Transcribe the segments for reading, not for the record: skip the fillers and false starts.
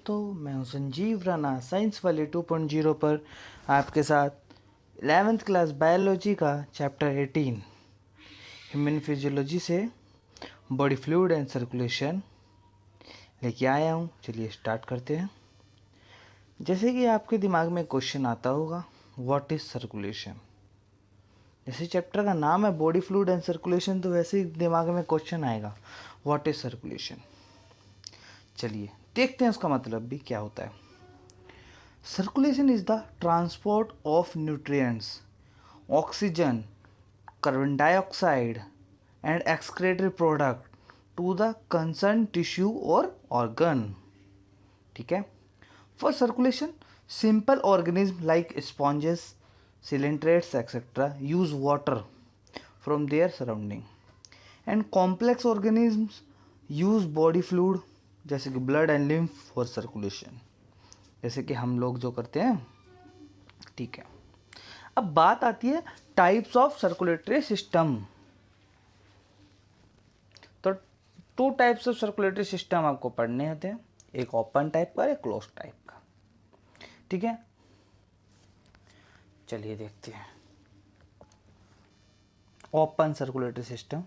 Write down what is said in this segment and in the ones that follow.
दोस्तों, मैं हूं संजीव राणा साइंस वाले 2.0 पर आपके साथ 11th क्लास बायोलॉजी का चैप्टर 18 ह्यूमन फिजियोलॉजी से बॉडी फ्लूइड एंड सर्कुलेशन लेके आया हूं। चलिए स्टार्ट करते हैं। जैसे कि आपके दिमाग में क्वेश्चन आता होगा, व्हाट इज़ सर्कुलेशन। जैसे चैप्टर का नाम है बॉडी फ्लूइड एंड सर्कुलेशन, तो वैसे ही दिमाग में क्वेश्चन आएगा, व्हाट इज़ सर्कुलेशन। चलिए देखते हैं उसका मतलब भी क्या होता है। Circulation is the transport of nutrients, oxygen, carbon dioxide and excretory product to the concern tissue और ऑर्गन। ठीक है। For circulation simple organism like sponges, coelenterates etcetera use water from their surrounding and complex organisms use body fluid जैसे कि blood and lymph for circulation, जैसे कि हम लोग जो करते हैं। ठीक है। अब बात आती है टाइप्स ऑफ सर्कुलेटरी सिस्टम। तो 2 टाइप्स ऑफ सर्कुलेटरी सिस्टम आपको पढ़ने होते हैं, एक ओपन टाइप का, एक क्लोज टाइप का। ठीक है, चलिए देखते हैं। Open circulatory system,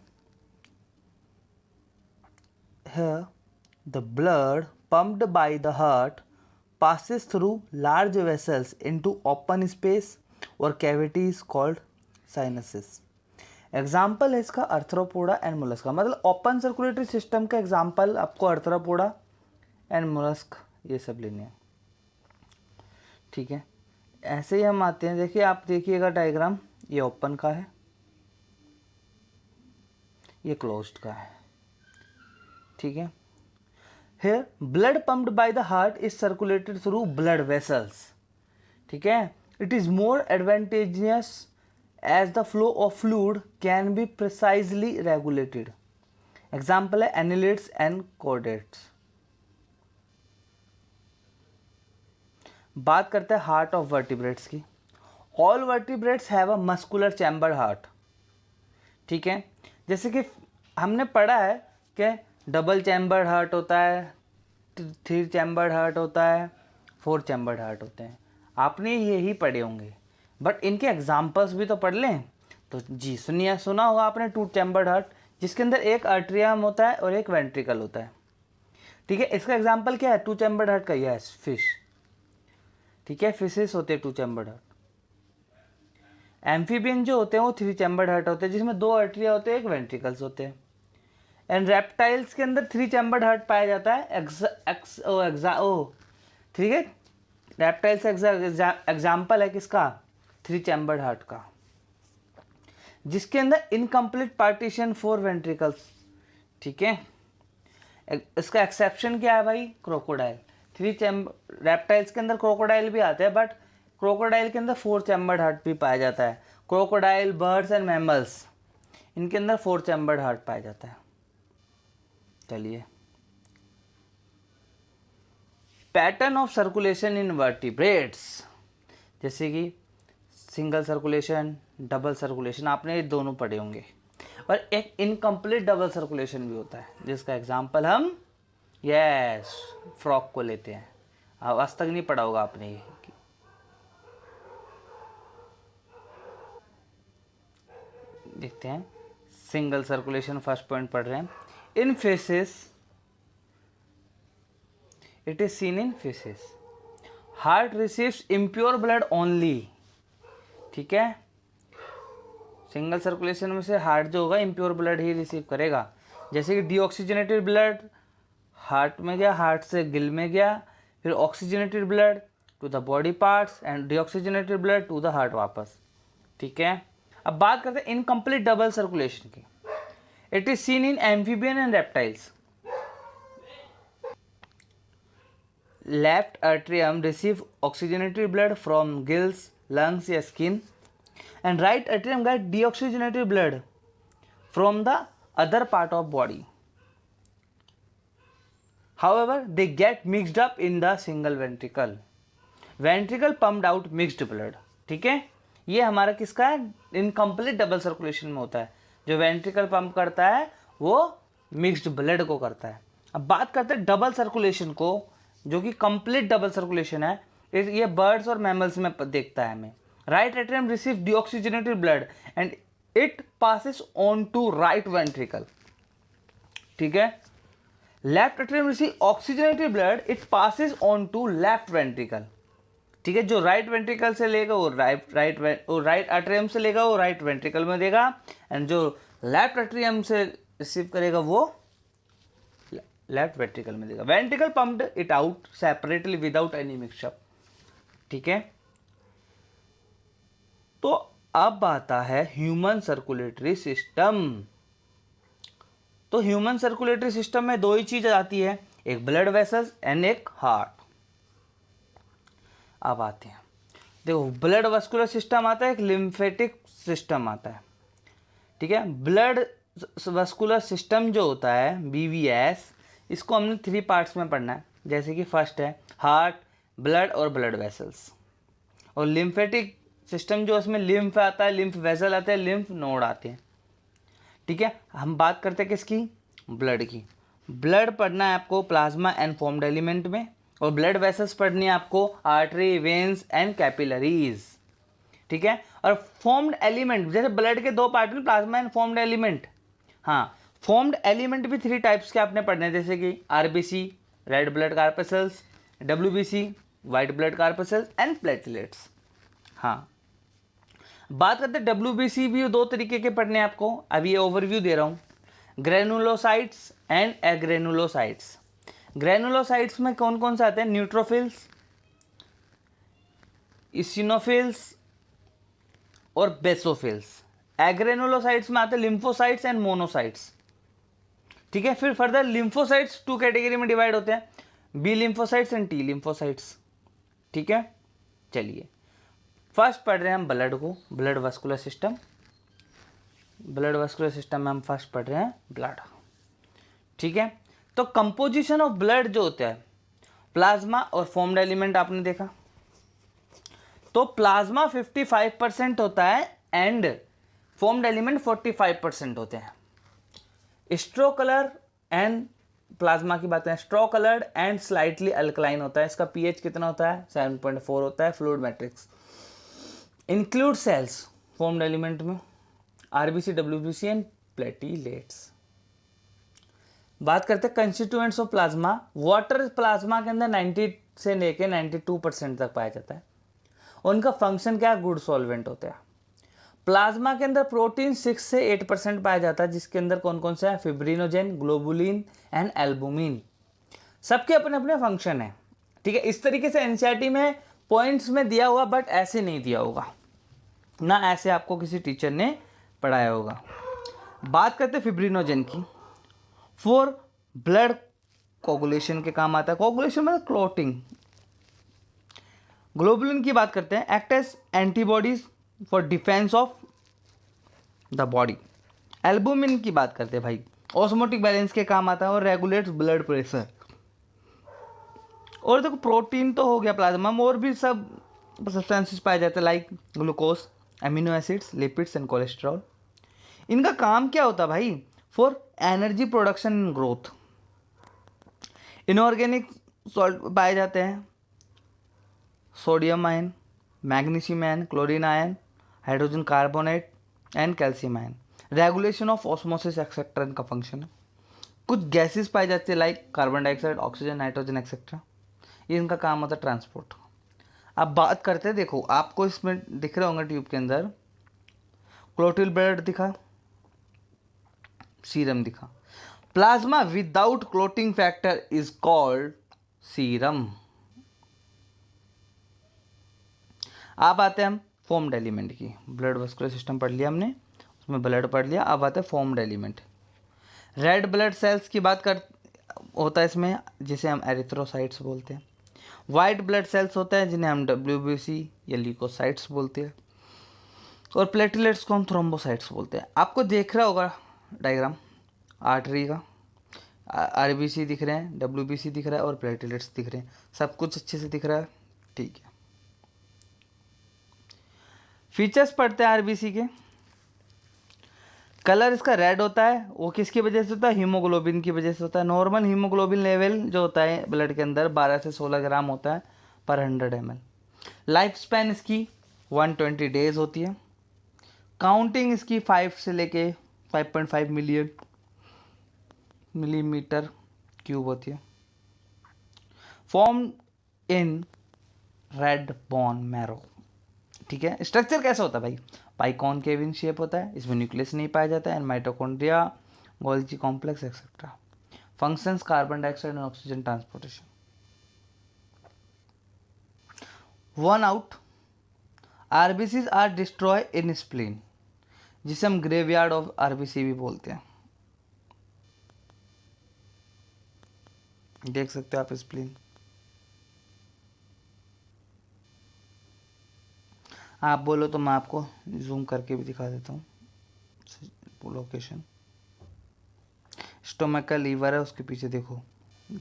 here the blood pumped by the heart passes through large vessels into open space or cavities called sinuses. Example है इसका अर्थ्रोपोडा एंड मोलस्का। मतलब ओपन सर्कुलेटरी सिस्टम का एग्जाम्पल आपको अर्थ्रोपोडा एंड मोलस्क ये सब लेने हैं। ठीक है, ऐसे ही हम आते हैं। देखिए, आप देखिएगा डायग्राम, ये ओपन का है, ये क्लोज्ड का है। ठीक है। Here blood pumped by the heart is circulated through blood vessels. ठीक है। It is more advantageous as the flow of fluid can be precisely regulated. Example है annulates and chordates. बात करते हैं हार्ट ऑफ वर्टिब्रेट्स की। All vertebrates have a muscular chambered heart. ठीक है। जैसे कि हमने पढ़ा है कि डबल चैम्बर्ड हार्ट होता है, 3 चैम्बर्ड हार्ट होता है, 4 चैम्बर्ड हार्ट होते हैं। आपने यही पढ़े होंगे, बट इनके एग्जाम्पल्स भी तो पढ़ लें। तो जी सुनिए, सुना होगा आपने 2 चैम्बर्ड हार्ट, जिसके अंदर एक आर्ट्रियम होता है और एक वेंट्रिकल होता है। ठीक है, इसका एग्जाम्पल क्या है 2 चैम्बर्ड हार्ट का? Yes, fish. ठीक है, फिशेस होते हैं 2 चैम्बर्ड हार्ट। एम्फीबियन जो होते हैं वो 3 चैम्बर्ड हार्ट होते हैं, जिसमें 2 आर्ट्रिया होते हैं, एक वेंट्रिकल्स होते हैं। एंड रेप्टाइल्स के अंदर 3 चैम्बर्ड हार्ट पाया जाता है। ठीक है, रेप्टाइल्स एग्जाम्पल है किसका? 3 चैम्बर्ड हार्ट का, जिसके अंदर इनकम्प्लीट पार्टीशन 4 वेंट्रिकल्स। ठीक है, इसका एक्सेप्शन क्या है भाई? क्रोकोडाइल। 3 चैम्बर रेप्टाइल्स के अंदर क्रोकोडाइल भी आते हैं, बट क्रोकोडाइल के अंदर 4 चैम्बर्ड हार्ट भी पाया जाता है। क्रोकोडाइल, बर्ड्स एंड मैमल्स, इनके अंदर 4 चैम्बर्ड हार्ट पाया जाता है। चलिए, pattern of circulation in vertebrates, जैसे कि सिंगल सर्कुलेशन, डबल सर्कुलेशन, आपने ये दोनों पढ़े होंगे। और एक इनकम्प्लीट डबल सर्कुलेशन भी होता है, जिसका एग्जांपल हम फ्रॉग को लेते हैं। आज तक नहीं पढ़ा होगा आपने ये। देखते हैं, सिंगल सर्कुलेशन फर्स्ट पॉइंट पढ़ रहे हैं। इन faces, it is seen in feces. Heart receives impure blood only. ठीक है, सिंगल सर्कुलेशन में से हार्ट जो होगा इम्प्योर ब्लड ही रिसीव करेगा। जैसे कि डीऑक्सीजनेटेड ब्लड हार्ट में गया, हार्ट से गिल में गया, फिर oxygenated blood to the body parts and deoxygenated blood to the heart वापस। ठीक है। अब बात करते हैं इनकम्प्लीट डबल सर्कुलेशन की। It is seen in amphibian and reptiles. Left atrium receive oxygenated blood from gills, lungs या skin, and right atrium get deoxygenated blood from the other part of body. However, they get mixed up in the single ventricle. Ventricle pumped out mixed blood. ठीक है, ये हमारा किसका है? Incomplete double circulation में होता है। जो वेंट्रिकल पंप करता है वो मिक्स्ड ब्लड को करता है। अब बात करते हैं डबल सर्कुलेशन को जो कि कंप्लीट डबल सर्कुलेशन है, ये बर्ड्स और मैमल्स में देखता है हमें। Right atrium receive deoxygenated blood and it passes on to right ventricle, ठीक है। Left atrium receive oxygenated blood, it passes on to left ventricle, ठीक है। जो राइट वेंट्रिकल से लेगा वो राइट एट्रियम से लेगा वो राइट वेंट्रिकल में देगा, एंड जो लेफ्ट एट्रियम से रिसीव करेगा वो लेफ्ट वेंट्रिकल में देगा। Ventricle pumped it out separately without any mixture, ठीक है। तो अब आता है ह्यूमन सर्कुलेटरी सिस्टम। तो ह्यूमन सर्कुलेटरी सिस्टम में दो ही चीज आती है, एक ब्लड वेसल्स एंड एक हार्ट। अब आते हैं, देखो ब्लड वास्कुलर सिस्टम आता है, एक लिम्फेटिक सिस्टम आता है, ठीक है। ब्लड वास्कुलर सिस्टम जो होता है BVS, इसको हमने 3 पार्ट्स में पढ़ना है, जैसे कि फर्स्ट है हार्ट, ब्लड और ब्लड वेसल्स। और लिम्फेटिक सिस्टम जो उसमें लिम्फ आता है, लिम्फ वेसल आते हैं, लिम्फ नोड आते हैं, ठीक है। हम बात करते हैं किसकी, ब्लड की। ब्लड पढ़ना है आपको प्लाज्मा एंड फॉर्म्ड एलिमेंट में, और ब्लड वेसल्स पढ़नी है आपको आर्टरी, वेन्स एंड कैपिलरीज, ठीक है। और फॉर्म्ड एलिमेंट, जैसे ब्लड के 2 पार्ट हैं, प्लाज्मा एंड फॉर्म्ड एलिमेंट। हाँ, फॉर्म्ड एलिमेंट भी 3 टाइप्स के आपने पढ़ने हैं, जैसे कि RBC red blood corpuscles, WBC white blood corpuscles and platelets. हाँ, बात करते हैं WBC भी 2 तरीके के पढ़ने हैं आपको, अभी ये ओवरव्यू दे रहा हूँ। Granulocytes and एग्रेनुलोसाइट्स। ग्रेनुलोसाइट्स में कौन कौन से आते हैं, न्यूट्रोफिल्स, इसिनोफिल्स और बेसोफिल्स। एग्रेनुलोसाइट्स में आते हैं लिम्फोसाइट्स एंड मोनोसाइट्स, ठीक है। फिर फर्दर लिम्फोसाइट्स 2 कैटेगरी में डिवाइड होते हैं, B lymphocytes and T lymphocytes, ठीक है। चलिए फर्स्ट पढ़ रहे हैं हम ब्लड को, blood vascular system. Blood vascular system में हम फर्स्ट पढ़ रहे हैं ब्लड, ठीक है। तो कंपोजिशन ऑफ ब्लड जो होता है, प्लाज्मा और फॉर्म्ड एलिमेंट आपने देखा, तो प्लाज्मा 55% होता है एंड फॉर्म्ड एलिमेंट 45% होते हैं। स्ट्रो कलर एंड प्लाज्मा की बात है, स्ट्रो कलर्ड एंड स्लाइटली अल्कलाइन होता है, इसका pH कितना होता है, 7.4 होता है। Fluid matrix include cells formed element में, RBC, WBC एंड प्लेटलेट्स। बात करते हैं constituents of plasma. Water plasma के अंदर 90 से लेके 92% तक पाया जाता है। उनका फंक्शन क्या है, गुड सॉल्वेंट होते हैं। प्लाज्मा के अंदर प्रोटीन 6 से 8% पाया जाता है, जिसके अंदर कौन कौन सा है, फिब्रिनोजेन, ग्लोबुलिन एंड एल्बुमिन। सबके अपने अपने फंक्शन है, ठीक है। इस तरीके से NCERT में पॉइंट्स में दिया हुआ, बट ऐसे नहीं दिया होगा ना, ऐसे आपको किसी टीचर ने पढ़ाया होगा। बात करते हैं फिब्रिनोजेन की, फॉर ब्लड कोगुलेशन के काम आता है। कोगुलेशन मतलब क्लॉटिंग। ग्लोबुलिन की बात करते हैं, act as antibodies for defence of the body. Albumin की बात करते हैं भाई, ऑस्मोटिक बैलेंस के काम आता है और रेगुलेट्स ब्लड प्रेशर। और देखो प्रोटीन तो हो गया प्लाज्मा में, और भी सब सब्सटेंसेस पाए जाते हैं, like glucose, amino acids, lipids and cholesterol. इनका काम क्या होता है भाई, for energy production and growth. Inorganic salt पाए जाते हैं, sodium ion, magnesium ion, chlorine ion, hydrogen carbonate and calcium ion. Regulation of osmosis etcetera इनका फंक्शन है। कुछ गैसेस पाई जाती है, like carbon dioxide, oxygen, nitrogen etcetera. ये इनका काम होता है ट्रांसपोर्ट। अब बात करते हैं, देखो आपको इसमें दिख रहे होंगे ट्यूब के अंदर क्लोटिल ब्लड दिखा, सीरम दिखा। Plasma without clotting factor is called serum. अब आते हैं हम फॉर्म्ड एलिमेंट की। ब्लड वास्कुलर सिस्टम पढ़ लिया हमने, उसमें ब्लड पढ़ लिया। अब आते हैं formed element. Red blood cells की बात कर होता है इसमें, जिसे हम एरिथ्रोसाइट्स बोलते हैं। वाइट ब्लड सेल्स होते हैं, जिन्हें हम WBC या ल्यूकोसाइट्स बोलते हैं। और प्लेटलेट्स को हम थ्रोम्बोसाइट्स बोलते हैं। आपको देख रहा होगा डायग्राम आर्टरी का, RBC दिख रहे हैं, WBC दिख रहा है और प्लेटलेट्स दिख रहे हैं। सब कुछ अच्छे से दिख रहा है, ठीक है। फीचर्स पढ़ते हैं RBC के। कलर इसका रेड होता है, वो किसकी वजह से होता है? हीमोग्लोबिन की वजह से होता है। नॉर्मल हीमोग्लोबिन लेवल जो होता है ब्लड के अंदर 12 से 16 ग्राम होता है पर 100 ml। लाइफ स्पैन इसकी 120 डेज होती है। काउंटिंग इसकी 5 से लेके 5.5 मिलियन मिलीमीटर क्यूब होती है। Form in red bone marrow. ठीक है, स्ट्रक्चर कैसा होता है भाई? बाइकॉनकेव इन शेप होता है, इसमें न्यूक्लियस नहीं पाया जाता है, and mitochondria, Golgi complex etcetera. Functions carbon dioxide and oxygen transportation. Worn out RBCs are destroy in spleen, जिसे हम ग्रेवयार्ड ऑफ आरबीसी भी बोलते हैं। देख सकते हो आप स्प्लीन। आप बोलो तो मैं आपको जूम करके भी दिखा देता हूँ लोकेशन। स्टोमक का लीवर है, उसके पीछे देखो।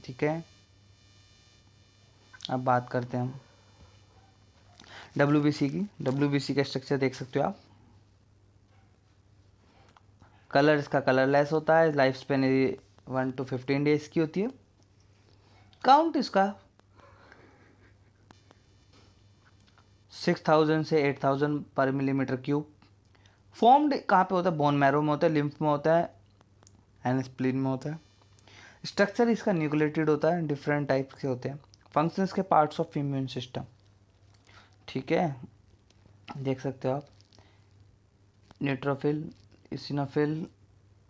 ठीक है, अब बात करते हैं हम डब्ल्यूबीसी की। डब्ल्यूबीसी का स्ट्रक्चर देख सकते हो आप। कलर इसका कलरलेस होता है। लाइफ स्पेन 1 to 15 डेज की होती है। काउंट इसका 6000 से 8000 पर मिलीमीटर क्यूब। फॉर्म्ड कहाँ पे होता है? बोन मैरो में होता है, लिम्फ में होता है, एंड स्प्लीन में होता है। स्ट्रक्चर इसका न्यूक्लिएटेड होता है, डिफरेंट टाइप के होते हैं। फंक्शंस के पार्ट्स ऑफ इम्यून सिस्टम। ठीक है, देख सकते हो आप। Neutrophil, eosinophil,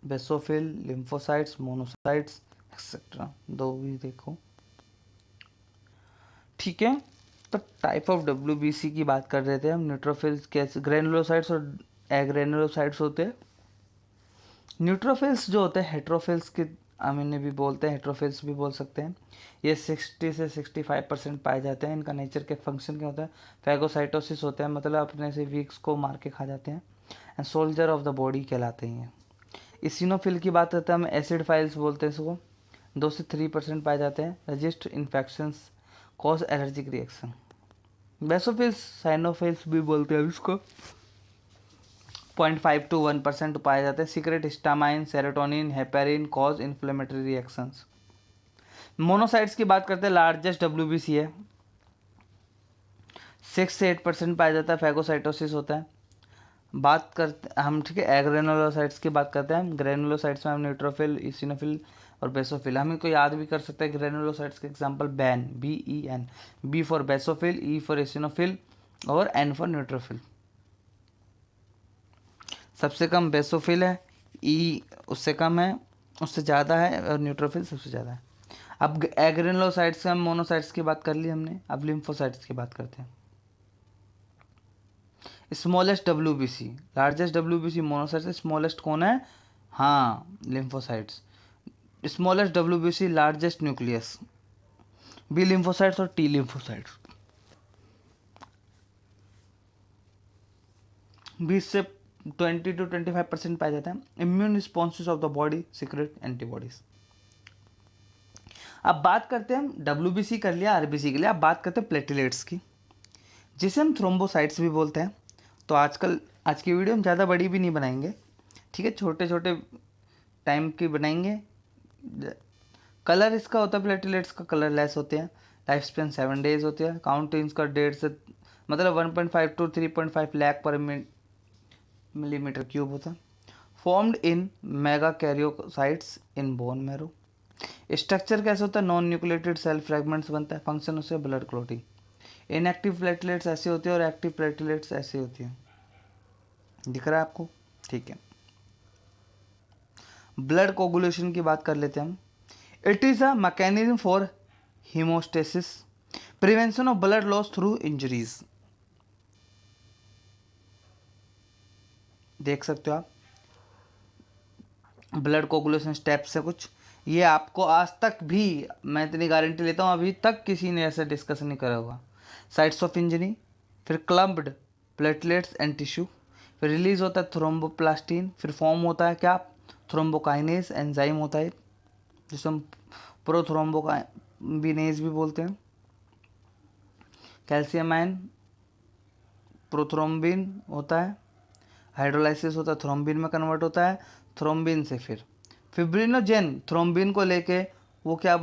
basophil, lymphocytes, monocytes etcetera. दो भी देखो। ठीक है, तो टाइप ऑफ डब्ल्यूबीसी की बात कर रहे थे हम। न्यूट्रोफिल्स कैसे? ग्रेनुलोसाइट्स और एग्रेनुलोसाइट्स होते हैं। न्यूट्रोफिल्स जो होते हैं हेट्रोफिल्स के अमीने भी बोलते हैं, हेट्रोफिल्स भी बोल सकते हैं। ये 60 से 65% पाए जाते हैं। इनका नेचर के फंक्शन क्या होता है? फैगोसाइटोसिस होता है, मतलब अपने से वीक्स को मार के खा जाते हैं, and soldier of the body कहलाते हैं। इसिनोफिल की बात करते हैं हम, एसिड फाइल्स बोलते हैं इसको। 2 से 3% पाए जाते हैं। Resist infections, cause allergic reaction. Basophils, eosinophils भी बोलते हैं इसको। 0.5 to 1% पाए जाते हैं। Secret histamine, serotonin, heparin, cause inflammatory reactions. Monocytes की बात करते हैं, लार्जेस्ट डब्ल्यूबीसी है। 6 से 8% पाया जाता है। फैगोसाइटोसिस होता है। बात करते हम, ठीक है, एग्रेनुलोसाइट्स की बात करते हैं। ग्रेनुलोसाइट्स में हम न्यूट्रोफिल, इसिनोफिल और बेसोफिल, हम इनको याद भी कर सकते हैं। ग्रेनुलोसाइट्स के example BEN, BEN, B for basophil, E for eosinophil और N फॉर न्यूट्रोफिल। सबसे कम बेसोफिल है, E उससे कम है, उससे ज़्यादा है, और न्यूट्रोफिल सबसे ज़्यादा है। अब एग्रेनुलोसाइट्स से हम मोनोसाइट्स की बात कर ली हमने, अब लिम्फोसाइट्स की बात करते हैं। Smallest WBC, largest WBC monocytes, smallest कौन है? हाँ, lymphocytes. Smallest WBC, largest nucleus, B lymphocytes और टी लिम्फोसाइट्स। 20 से 20 to 25% पाया जाता है। Immune responses of the body secrete antibodies. अब बात करते हैं हम, डब्ल्यूबीसी कर लिया, आरबीसी के लिए। अब बात करते हैं प्लेटलेट्स की, जिसे हम थ्रोम्बोसाइट्स भी बोलते हैं। तो आज की वीडियो हम ज़्यादा बड़ी भी नहीं बनाएंगे, ठीक है, छोटे छोटे टाइम की बनाएंगे। कलर इसका होता है, प्लेटलेट्स का कलर लेस होते हैं। लाइफ स्पेन 7 डेज होती है। काउंट इसका 1.5 से मतलब 1.5 to 3.5 लाख पर मिलीमीटर क्यूब होता है। Formed in mega karyocytes in bone marrow. Structure कैसे होता है? नॉन न्यूक्लिएटेड सेल फ्रेगमेंट्स बनता है। फंक्शन उससे ब्लड क्लोटिंग। इनएक्टिव प्लेटलेट्स ऐसी होती है और एक्टिव प्लेटलेट्स ऐसी होती है। दिख रहा है आपको? ठीक है। ब्लड कोगुलेशन की बात कर लेते हैं हम। It is a mechanism for haemostasis, prevention of blood loss through injuries. देख सकते हो आप, ब्लड कोगुलेशन स्टेप्स है कुछ। ये आपको आज तक भी, मैं इतनी गारंटी लेता हूँ, अभी तक किसी ने ऐसा डिस्कशन नहीं करा होगा। साइट्स ऑफ इंजरी, फिर क्लम्प्ड प्लेटलेट्स एंड टिश्यू, फिर रिलीज होता है थ्रोम्बोप्लास्टिन, फिर फॉर्म होता है क्या? थ्रोम्बोकाइनेज एंजाइम होता है, जिसे हम प्रोथ्रोम्बोकाइनेज भी बोलते हैं। कैल्शियम आयन प्रोथ्रोम्बिन होता है। हाइड्रोलाइसिस होता है, थ्रोम्बिन में कन्वर्ट होता है, थ्रोम्बिन से फिर फिब्रिनोजेन थ्रोम्बिन को लेके वो क्या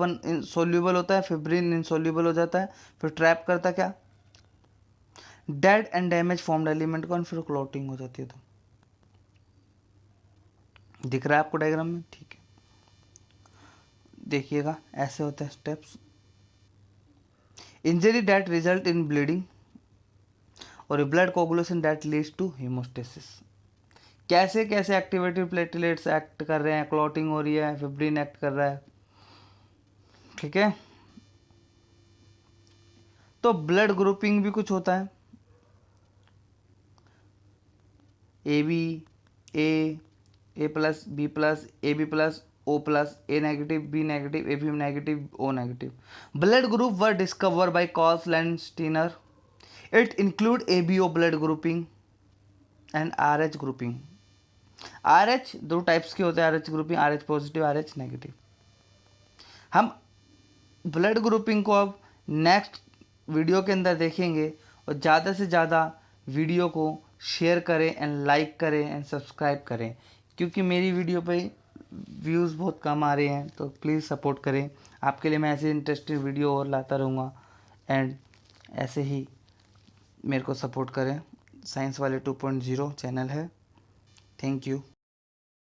सोल्यूबल होता है, फिब्रिन इनसोल्यूबल हो जाता है, फिर ट्रैप करता क्या, dead and damage formed element को, फिर क्लॉटिंग हो जाती है। तो दिख रहा है आपको डायग्राम में? ठीक है, देखिएगा ऐसे होते हैं steps. Injury that result in bleeding और blood coagulation that leads to haemostasis. कैसे कैसे एक्टिवेटेड प्लेटलेट्स एक्ट कर रहे हैं, क्लॉटिंग हो रही है, फिब्रिन एक्ट कर रहा है, ठीक है। तो ब्लड ग्रुपिंग भी कुछ होता है, A B, A plus, B plus, A B plus, O plus, A negative, B negative, A B negative, O negative. Blood group were discover by Karl's and Steiner. It include A B O blood grouping and R H grouping. R H दो types के होते हैं, R H grouping, R H positive, R H negative. हम blood grouping को अब next video के अंदर देखेंगे, और ज़्यादा से ज़्यादा वीडियो को शेयर करें एंड लाइक करें एंड सब्सक्राइब करें, क्योंकि मेरी वीडियो पे व्यूज़ बहुत कम आ रहे हैं, तो प्लीज़ सपोर्ट करें। आपके लिए मैं ऐसे इंटरेस्टिंग वीडियो और लाता रहूँगा, एंड ऐसे ही मेरे को सपोर्ट करें। साइंस वाले 2.0 चैनल है। Thank you.